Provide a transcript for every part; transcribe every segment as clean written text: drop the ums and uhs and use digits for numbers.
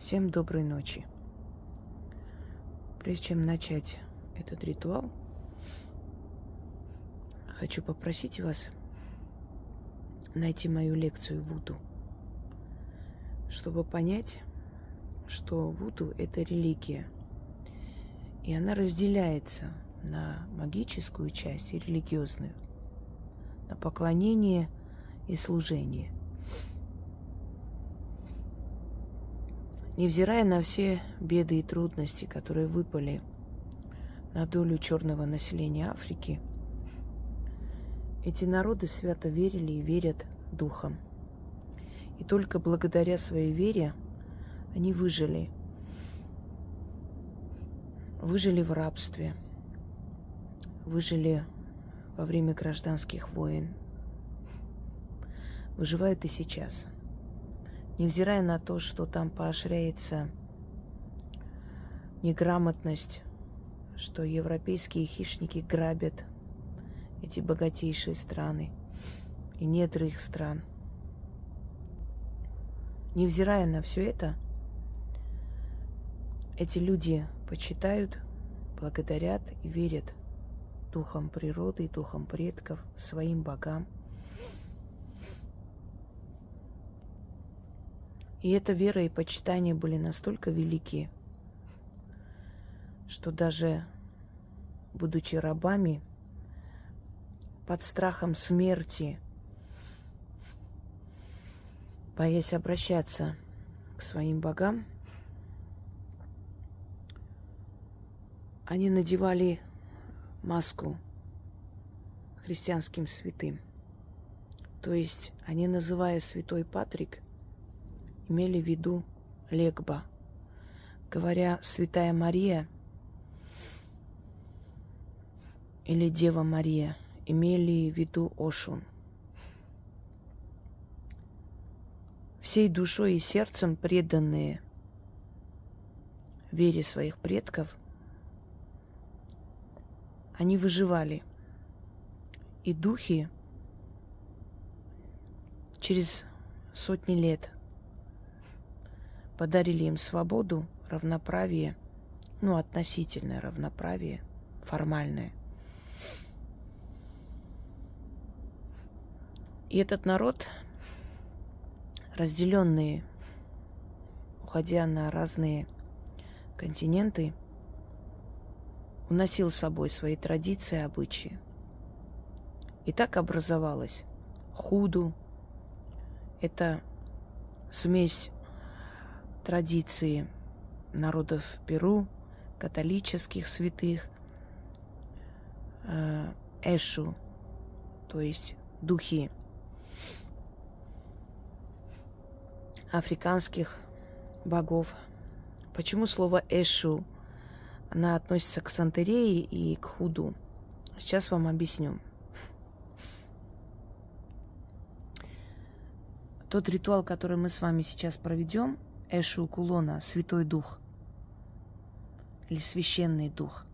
Всем доброй ночи. Прежде чем начать этот ритуал, хочу попросить вас найти мою лекцию Вуду, чтобы понять, что Вуду – это религия, и она разделяется на магическую часть и религиозную, на поклонение и служение. Невзирая на все беды и трудности, которые выпали на долю черного населения Африки, эти народы свято верили и верят духам. И только благодаря своей вере они выжили. Выжили в рабстве, выжили во время гражданских войн, выживают и сейчас. Невзирая на то, что там поощряется неграмотность, что европейские хищники грабят эти богатейшие страны и недры их стран. Невзирая на все это, эти люди почитают, благодарят и верят духам природы, духам предков, своим богам. И эта вера и почитание были настолько велики, что даже будучи рабами, под страхом смерти, боясь обращаться к своим богам, они надевали маску христианским святым. То есть они, называя святой Патрик, имели в виду Легба. Говоря «Святая Мария» или «Дева Мария», имели в виду Ошун. Всей душой и сердцем преданные вере своих предков, они выживали. И духи через сотни лет подарили им свободу, равноправие, относительное равноправие, формальное. И этот народ, разделенный, уходя на разные континенты, уносил с собой свои традиции и обычаи. И так образовалось худу. Это смесь традиции народов Перу, католических святых, Эшу, то есть духи африканских богов. Почему слово Эшу, она относится к Сантерее и к худу? Сейчас вам объясню. Тот ритуал, который мы с вами сейчас проведем, Эшу Кулона, Святой Дух или Священный Дух.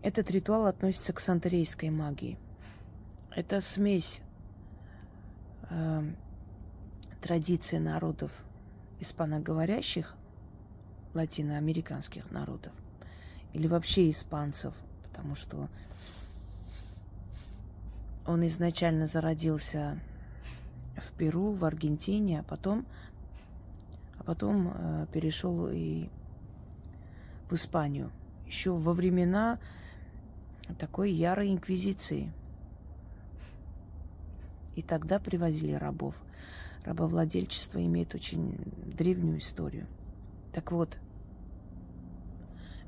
Этот ритуал относится к сантерейской магии. Это смесь традиций народов испаноговорящих, латиноамериканских народов, или вообще испанцев, потому что он изначально зародился в Перу, в Аргентине, а потом перешел и в Испанию. Еще во времена такой ярой инквизиции. И тогда привозили рабов. Рабовладельчество имеет очень древнюю историю. Так вот,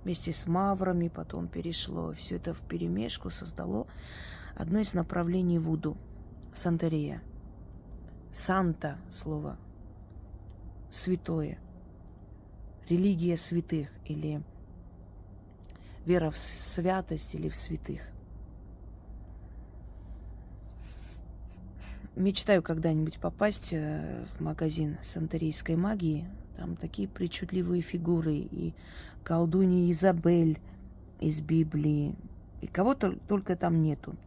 вместе с маврами потом перешло. Все это вперемешку создало одно из направлений вуду – Сантерея. Санта – слово святое. Религия святых или вера в святость или в святых. Мечтаю когда-нибудь попасть в магазин сантерийской магии. Там такие причудливые фигуры. И колдунья Изабель из Библии. И кого только там нету.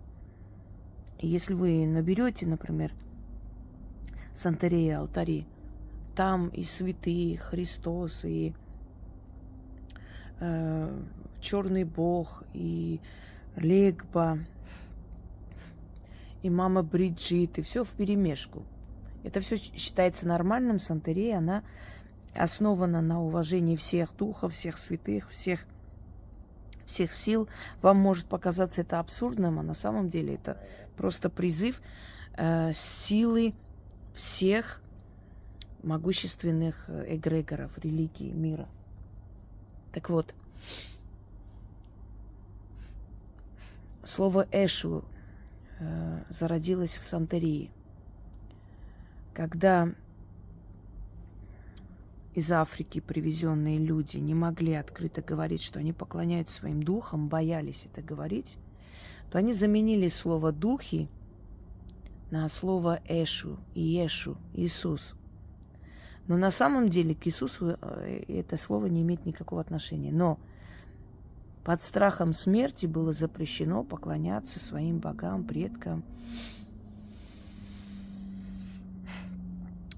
И если вы наберете, например, Сантерея, алтари. Там и святые, Христос, и Черный Бог, и Легба, и мама Бриджит, и все вперемешку. Это все считается нормальным. Сантерея, она основана на уважении всех духов, всех святых, всех сил. Вам может показаться это абсурдным, а на самом деле это просто призыв силы всех могущественных эгрегоров, религий мира. Так вот, слово «эшу» зародилось в Сантерии. Когда из Африки привезенные люди не могли открыто говорить, что они поклоняются своим духам, боялись это говорить, то они заменили слово «духи» на слово «эшу», «иешу», «Иисус». Но на самом деле к Иисусу это слово не имеет никакого отношения. Но под страхом смерти было запрещено поклоняться своим богам, предкам.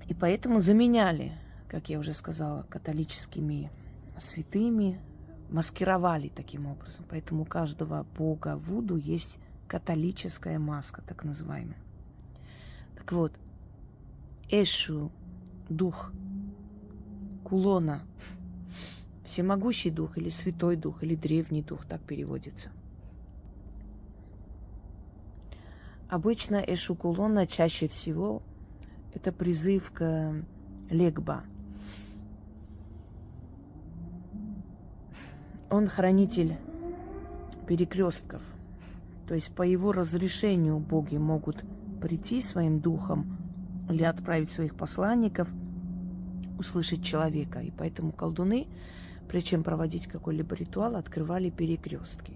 И поэтому заменяли, как я уже сказала, католическими святыми, маскировали таким образом. Поэтому у каждого бога Вуду есть католическая маска, так называемая. Так вот, Эшу, дух, Кулона, всемогущий дух или святой дух, или древний дух, так переводится. Обычно Эшу Кулона чаще всего это призыв к Легба. Он хранитель перекрестков. То есть по его разрешению боги могут прийти своим духом или отправить своих посланников услышать человека. И поэтому колдуны, прежде чем проводить какой-либо ритуал, открывали перекрестки.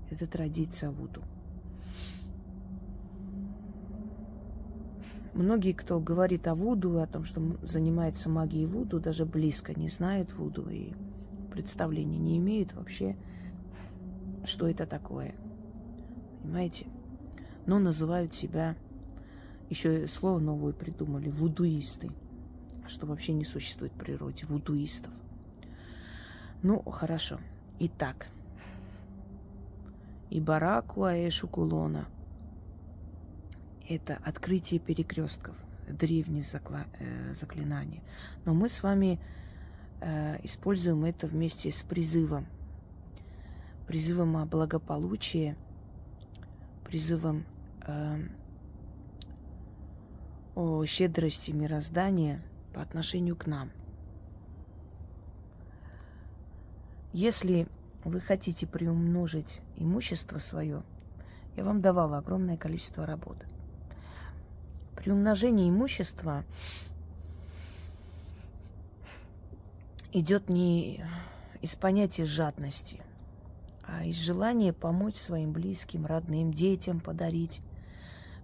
Это традиция Вуду. Многие, кто говорит о Вуду, о том, что занимается магией Вуду, даже близко не знают Вуду и представления не имеют вообще, что это такое. Понимаете? Но называют себя, еще слово новое придумали, вудуисты, что вообще не существует в природе, вудуистов. Ну, хорошо. Итак, Ибараку Аэшу Кулона – это открытие перекрестков, древние заклинания. Но мы с вами используем это вместе с призывом. Призывом о благополучии, призывом о щедрости мироздания по отношению к нам. Если вы хотите приумножить имущество свое, я вам давала огромное количество работы. При умножении имущества идет не из понятия жадности, а из желания помочь своим близким, родным, детям подарить.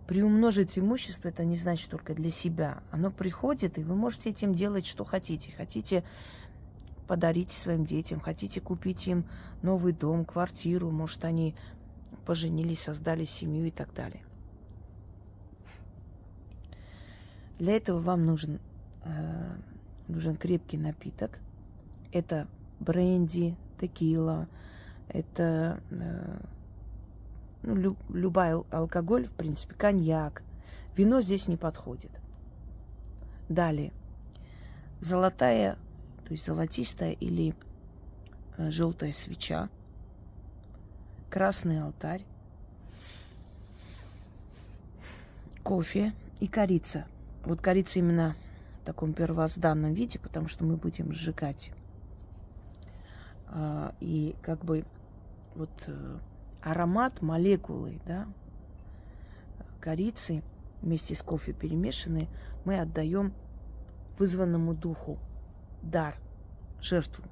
Приумножить имущество – это не значит только для себя. Оно приходит, и вы можете этим делать, что хотите. Хотите подарить своим детям, хотите купить им новый дом, квартиру, может, они поженились, создали семью и так далее. Для этого вам нужен крепкий напиток. Это бренди, текила, это любой алкоголь, в принципе, коньяк. Вино здесь не подходит. Далее. Золотая, то есть золотистая или желтая свеча. Красный алтарь. Кофе и корица. Вот корица именно в таком первозданном виде, потому что мы будем сжигать. И как бы вот аромат, молекулы, да, корицы вместе с кофе перемешаны, мы отдаем вызванному духу дар, жертву.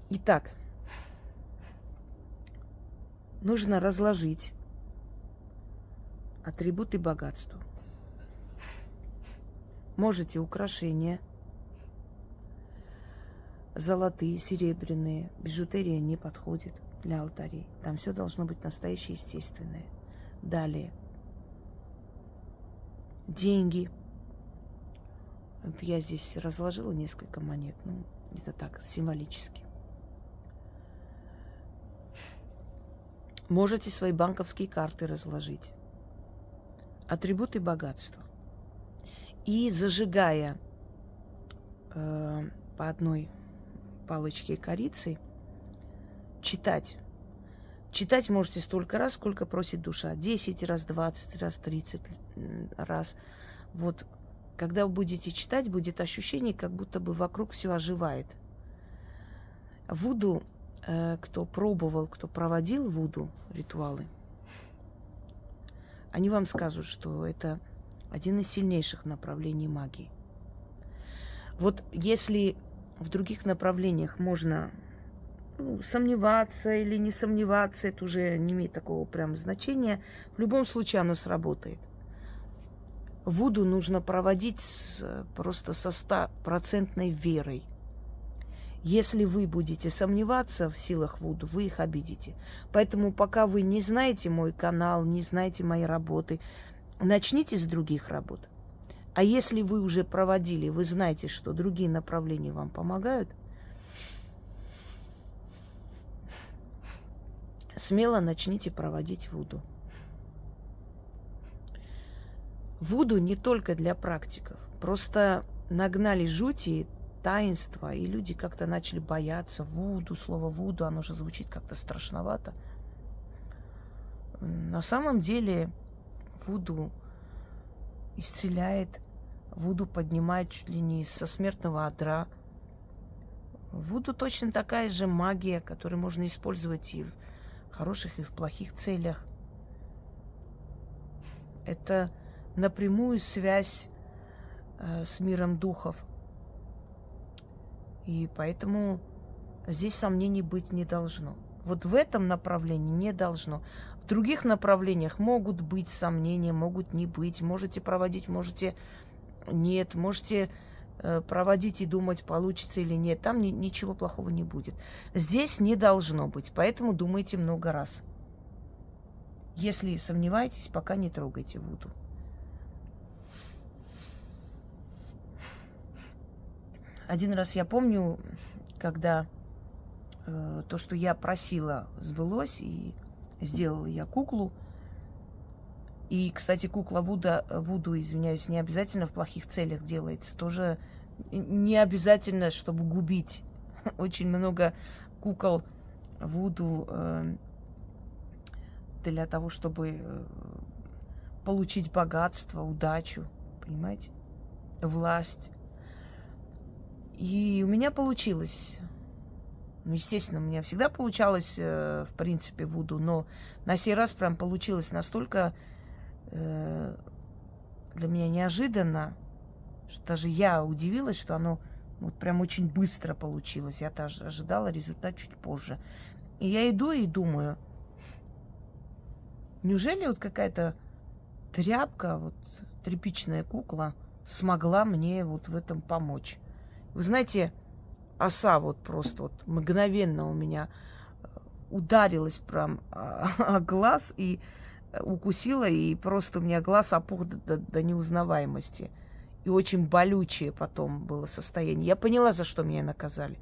Итак, нужно разложить атрибуты богатства. Можете украшения, золотые, серебряные, бижутерия не подходит для алтарей. Там все должно быть настоящее, естественное. Далее. деньги. Вот я здесь разложила несколько монет, ну, это так, символически. Можете свои банковские карты разложить. Атрибуты богатства. И зажигая по одной палочке корицы, читать. Читать можете столько раз, сколько просит душа. 10 раз, 20 раз, 30 раз. Вот когда вы будете читать, будет ощущение, как будто бы вокруг все оживает. Вуду, кто пробовал, кто проводил вуду, ритуалы, они вам скажут, что это один из сильнейших направлений магии. Вот если в других направлениях можно сомневаться или не сомневаться, это уже не имеет такого прям значения, в любом случае оно сработает. Вуду нужно проводить просто со 100% верой. Если вы будете сомневаться в силах вуду, вы их обидите. Поэтому пока вы не знаете мой канал, не знаете мои работы, начните с других работ. А если вы уже проводили, вы знаете, что другие направления вам помогают, смело начните проводить вуду. Вуду не только для практиков. Просто нагнали жути, таинства, и люди как-то начали бояться. Вуду, слово вуду, оно же звучит как-то страшновато. На самом деле вуду исцеляет, вуду поднимает чуть ли не со смертного одра. Вуду точно такая же магия, которую можно использовать и в хороших, и в плохих целях. Это напрямую связь с миром духов. И поэтому здесь сомнений быть не должно. Вот в этом направлении не должно. В других направлениях могут быть сомнения, могут не быть. Можете проводить, можете нет. Можете проводить и думать, получится или нет. Там ничего плохого не будет. Здесь не должно быть, поэтому думайте много раз. Если сомневаетесь, пока не трогайте вуду. Один раз я помню, когда то, что я просила, сбылось, и сделала я куклу. И, кстати, кукла вуду, извиняюсь, не обязательно в плохих целях делается. Тоже не обязательно, чтобы губить. Очень много кукол вуду для того, чтобы получить богатство, удачу, понимаете, власть. И у меня получилось. Ну, естественно, у меня всегда получалось, в принципе, вуду, но на сей раз прям получилось настолько для меня неожиданно, что даже я удивилась, что оно вот прям очень быстро получилось. Я тоже ожидала результат чуть позже. И я иду и думаю, неужели вот какая-то тряпка, вот тряпичная кукла смогла мне вот в этом помочь? Вы знаете, оса вот просто вот мгновенно у меня ударилась прям о глаз и укусила, и просто у меня глаз опух до неузнаваемости. И очень болючее потом было состояние. Я поняла, за что меня наказали.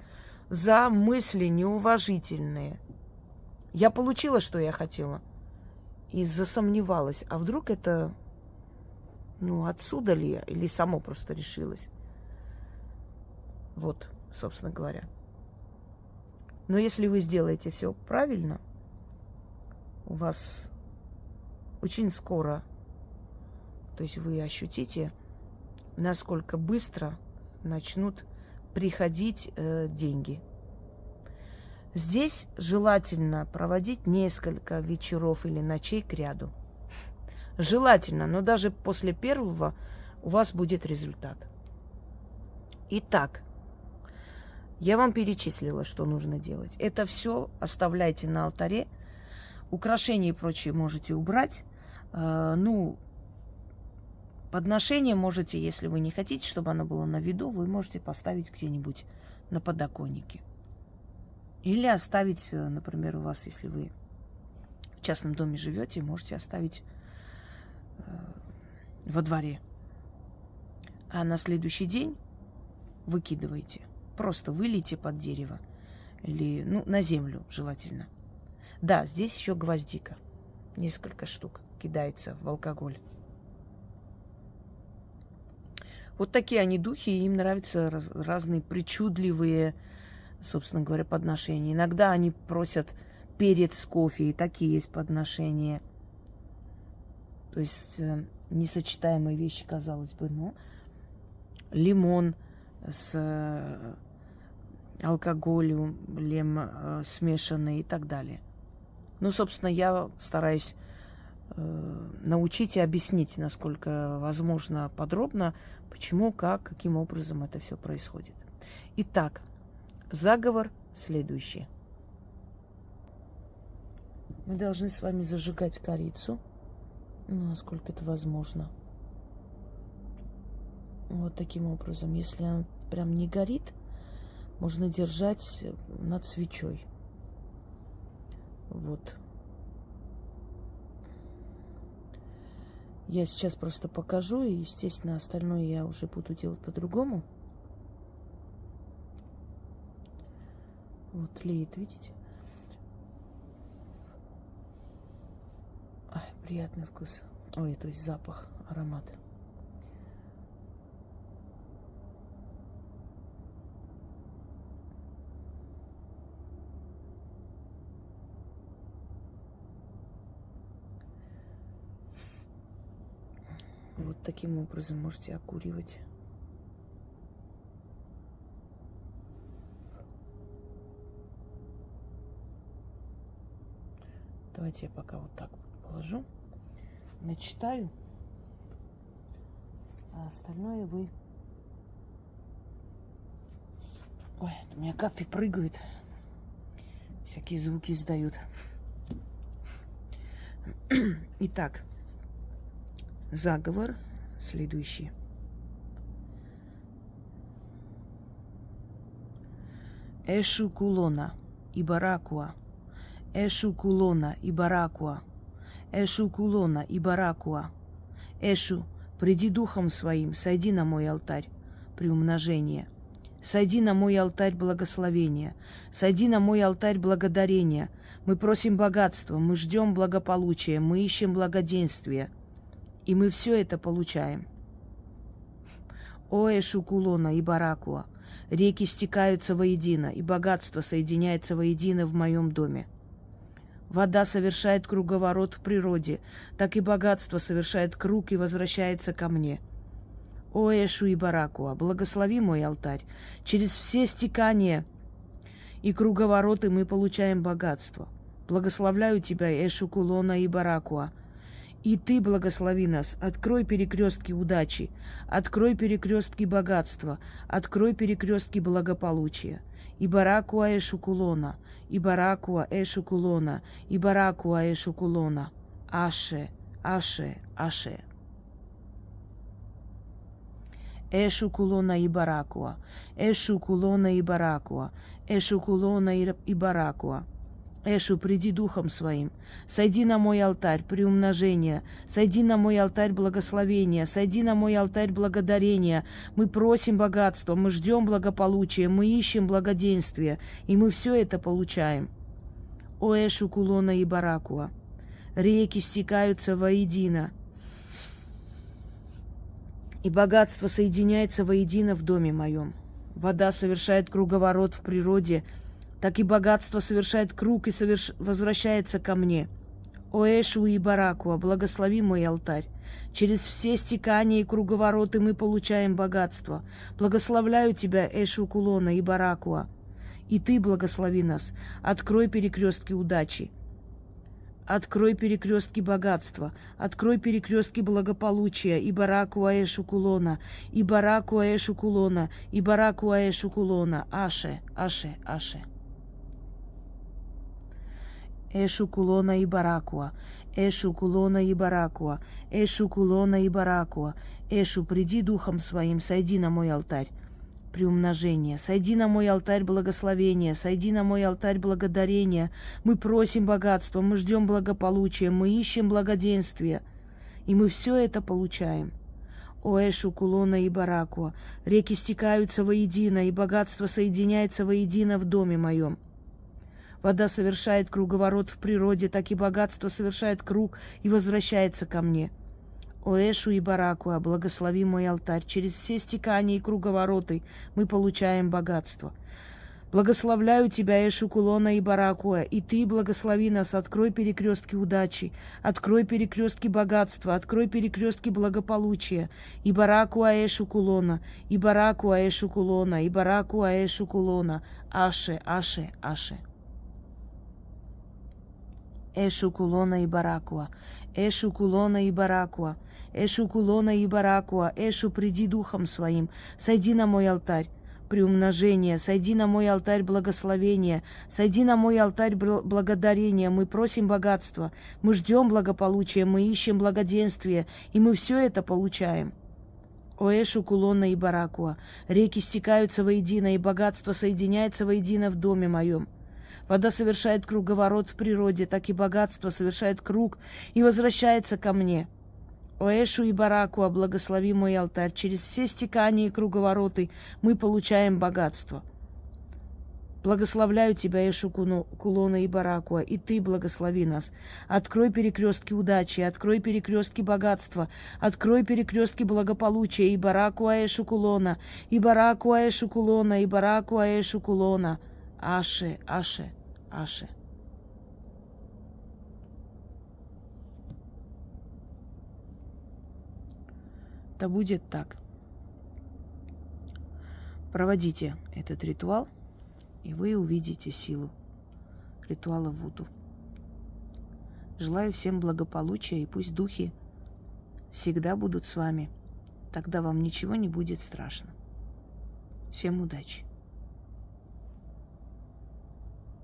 За мысли неуважительные. Я получила, что я хотела. И засомневалась. А вдруг это, отсюда ли я? Или само просто решилось? Вот, собственно говоря. Но если вы сделаете все правильно, у вас очень скоро, то есть вы ощутите, насколько быстро начнут приходить деньги. Здесь желательно проводить несколько вечеров или ночей кряду. Желательно, но даже после первого у вас будет результат. Итак, я вам перечислила, что нужно делать. Это все оставляйте на алтаре. Украшения и прочее можете убрать. Подношение можете, если вы не хотите, чтобы оно было на виду, вы можете поставить где-нибудь на подоконнике. Или оставить, например, у вас, если вы в частном доме живете, можете оставить во дворе. а на следующий день выкидываете. Просто вылейте под дерево. Или, на землю желательно. Да, здесь еще гвоздика. Несколько штук кидается в алкоголь. Вот такие они духи, и им нравятся разные причудливые, собственно говоря, подношения. Иногда они просят перец с кофе, и такие есть подношения. То есть несочетаемые вещи, казалось бы, но лимон с алкоголем смешанный и так далее. Собственно, я стараюсь научить и объяснить, насколько возможно, подробно, почему, как, каким образом это все происходит. Итак, заговор следующий. Мы должны с вами зажигать корицу, насколько это возможно. Вот таким образом. Если она прям не горит, можно держать над свечой. Вот. Я сейчас просто покажу, и, естественно, остальное я уже буду делать по-другому. Вот тлеет, видите? Ай, приятный вкус. Ой, то есть запах, аромат. Вот таким образом можете окуривать. Давайте я пока вот так вот положу, начитаю, а остальное вы... Ой, у меня коты прыгают, всякие звуки издают. Итак, заговор следующий. Эшу кулона и баракуа. Эшу кулона и баракуа. Эшу кулона и баракуа. Эшу, приди духом своим, сойди на мой алтарь приумножения. Сойди на мой алтарь благословения. Сойди на мой алтарь благодарения. Мы просим богатства, мы ждем благополучия, мы ищем благоденствия. И мы все это получаем. О Эшу кулона и баракуа. Реки стекаются воедино, и богатство соединяется воедино в моем доме. Вода совершает круговорот в природе, так и богатство совершает круг и возвращается ко мне. О Эшу и баракуа, благослови мой алтарь. Через все стекания и круговороты мы получаем богатство. Благословляю тебя, Эшу кулона и баракуа. И ты благослови нас, открой перекрестки удачи, открой перекрестки богатства, открой перекрестки благополучия. И баракуа Эшу кулона, и баракуа Эшу кулона, и баракуа Эшу кулона. Аше, аше, аше. Эшу кулона и баракуа, Эшу кулона и баракуа, Эшу кулона и баракуа. Эшу, приди духом своим, сойди на мой алтарь приумножения, сойди на мой алтарь благословения, сойди на мой алтарь благодарения. Мы просим богатства, мы ждем благополучия, мы ищем благоденствия, и мы все это получаем. О Эшу кулона и баракуа, реки стекаются воедино, и богатство соединяется воедино в доме моем. Вода совершает круговорот в природе, так и богатство совершает круг и возвращается ко мне. О Эшу и баракуа, благослови мой алтарь. Через все стекания и круговороты мы получаем богатство. Благословляю тебя, Эшу кулона и баракуа. И ты благослови нас. Открой перекрестки удачи. Открой перекрестки богатства, открой перекрестки благополучия, и баракуа Эшу кулона, и баракуа Эшу кулона, и баракуа Эшу кулона. Аше, аше, аше. Эшу кулона и баракуа, Эшу кулона и баракуа, Эшу кулона и баракуа. Эшу, приди духом своим, сойди на мой алтарь приумножения, сойди на мой алтарь благословения, сойди на мой алтарь благодарения. Мы просим богатства, мы ждем благополучия, мы ищем благоденствия, и мы все это получаем. О Эшу, Кулона и Баракуа, реки стекаются воедино, и богатство соединяется воедино в доме моем. Вода совершает круговорот в природе, так и богатство совершает круг и возвращается ко мне. О Эшу и Баракуа, благослови мой алтарь. Через все стекания и круговороты мы получаем богатство. Благословляю тебя, Эшу, Кулона и Баракуа, и ты благослови нас, открой перекрестки удачи, открой перекрестки богатства, открой перекрестки благополучия. И Баракуа, Эшу, Кулона, и Баракуа, Эшу, Кулона, и Баракуа, Эшу, Кулона. Аше, Аше, Аше. Эшу, Кулона и Баракуа, Эшу, Кулона и Баракуа, Эшу, Кулона и Баракуа, Эшу, приди духом своим, сойди на мой алтарь приумножения, сойди на мой алтарь благословения, сойди на мой алтарь благодарения. Мы просим богатства, мы ждем благополучия, мы ищем благоденствие, и мы все это получаем. О Эшу, Кулона и Баракуа, реки стекаются воедино, и богатство соединяется воедино в доме моем. Вода совершает круговорот в природе, так и богатство совершает круг и возвращается ко мне. О Эшу и Баракуа, благослови мой алтарь. Через все стекания и круговороты мы получаем богатство. Благословляю тебя, Эшу, Кулона и Баракуа, и ты благослови нас. Открой перекрестки удачи, открой перекрестки богатства, открой перекрестки благополучия. И Баракуа, Эшу, Кулона, и Баракуа, Эшу, Кулона, и Баракуа, Эшу, Кулона. Аше, Аше, Аше. Да будет так. Проводите этот ритуал, и вы увидите силу ритуала Вуду. Желаю всем благополучия, и пусть духи всегда будут с вами. Тогда вам ничего не будет страшно. Всем удачи!